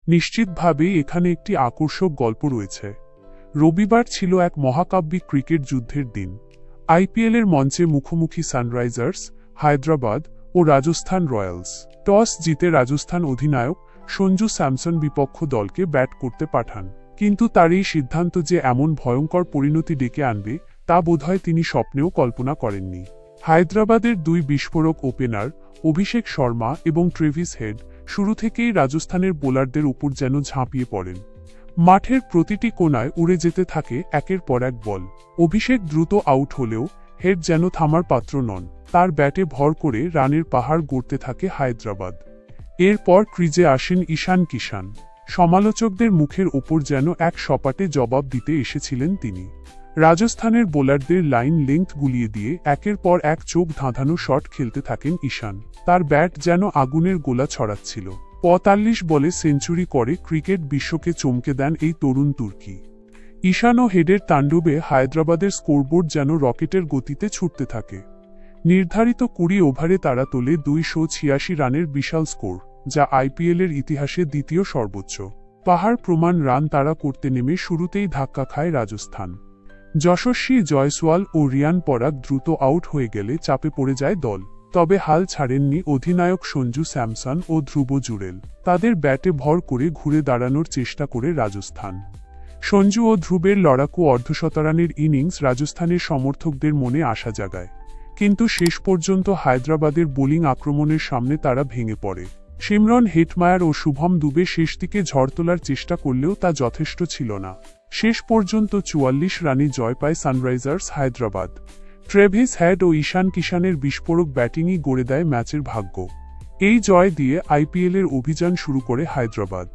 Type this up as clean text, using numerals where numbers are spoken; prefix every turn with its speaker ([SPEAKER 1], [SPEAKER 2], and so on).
[SPEAKER 1] নিশ্চিতভাবেই এখানে একটি আকর্ষক গল্প রয়েছে। রবিবার ছিল এক মহাকাব্যিক ক্রিকেট যুদ্ধের দিন। আইপিএলের মঞ্চে মুখোমুখি সানরাইজার্স হায়দ্রাবাদ ও রাজস্থান রয়্যালস। টস জিতে রাজস্থান অধিনায়ক সঞ্জু স্যামসন বিপক্ষ দলকে ব্যাট করতে পাঠান, কিন্তু তার এই সিদ্ধান্ত যে এমন ভয়ঙ্কর পরিণতি ডেকে আনবে তা বোধহয় তিনি স্বপ্নেও কল্পনা করেননি। হায়দ্রাবাদের দুই বিস্ফোরক ওপেনার অভিষেক শর্মা এবং ট্রেভিস হেড শুরু থেকেই রাজস্থানের বোলারদের উপর যেন ঝাঁপিয়ে পড়েন। মাঠের প্রতিটি কোণায় উড়ে যেতে থাকে একের পর এক বল। অভিষেক দ্রুত আউট হলেও হেড যেন থামার পাত্র নন। তার ব্যাটে ভর করে রানের পাহাড় গড়তে থাকে হায়দ্রাবাদ। এরপর ক্রিজে আসেন ঈশান কিষান। সমালোচকদের মুখের ওপর যেন এক সপাটে জবাব দিতে এসেছিলেন তিনি। রাজস্থানের বোলারদের লাইন লেংথ গুলিয়ে দিয়ে একের পর এক চোখ ধাঁধানো শট খেলতে থাকেন ঈশান। তার ব্যাট যেন আগুনের গোলা ছড়াচ্ছিল। ৪৫ বলে সেঞ্চুরি করে ক্রিকেট বিশ্বকে চমকে দেন এই তরুণ তুর্কি। ঈশান ও হেডের তাণ্ডবে হায়দ্রাবাদের স্কোরবোর্ড যেন রকেটের গতিতে ছুটতে থাকে। নির্ধারিত ২০ ওভারে তারা তোলে ২৮৬ রানের বিশাল স্কোর, যা আইপিএলের ইতিহাসে দ্বিতীয় সর্বোচ্চ। পাহাড় প্রমাণ রান তারা করতে নেমে শুরুতেই ধাক্কা খায় রাজস্থান। যশস্বী জয়সওয়াল ও রিয়ান পরাগ দ্রুত আউট হয়ে গেলে চাপে পড়ে যায় দল। তবে হাল ছাড়েননি অধিনায়ক সঞ্জু স্যামসন ও ধ্রুব জুরেল। তাদের ব্যাটে ভর করে ঘুরে দাঁড়ানোর চেষ্টা করে রাজস্থান। সঞ্জু ও ধ্রুবের লড়াকু অর্ধশতরানের ইনিংস রাজস্থানের সমর্থকদের মনে আশা জাগায়, কিন্তু শেষ পর্যন্ত হায়দ্রাবাদের বোলিং আক্রমণের সামনে তারা ভেঙে পড়ে। সিমরন হেটমায়ার ও শুভম দুবে শেষ দিকে ঝড় তোলার চেষ্টা করলেও তা যথেষ্ট ছিল না। শেষ পর্যন্ত ৪৪ রানে জয় পায় সানরাইজার্স হায়দ্রাবাদ। ট্রেভিস হেড ও ঈশান কিষানের বিস্ফোরক ব্যাটিংই গড়ে দেয় ম্যাচের ভাগ্য। এই জয় দিয়ে আইপিএলের অভিযান শুরু করে হায়দ্রাবাদ।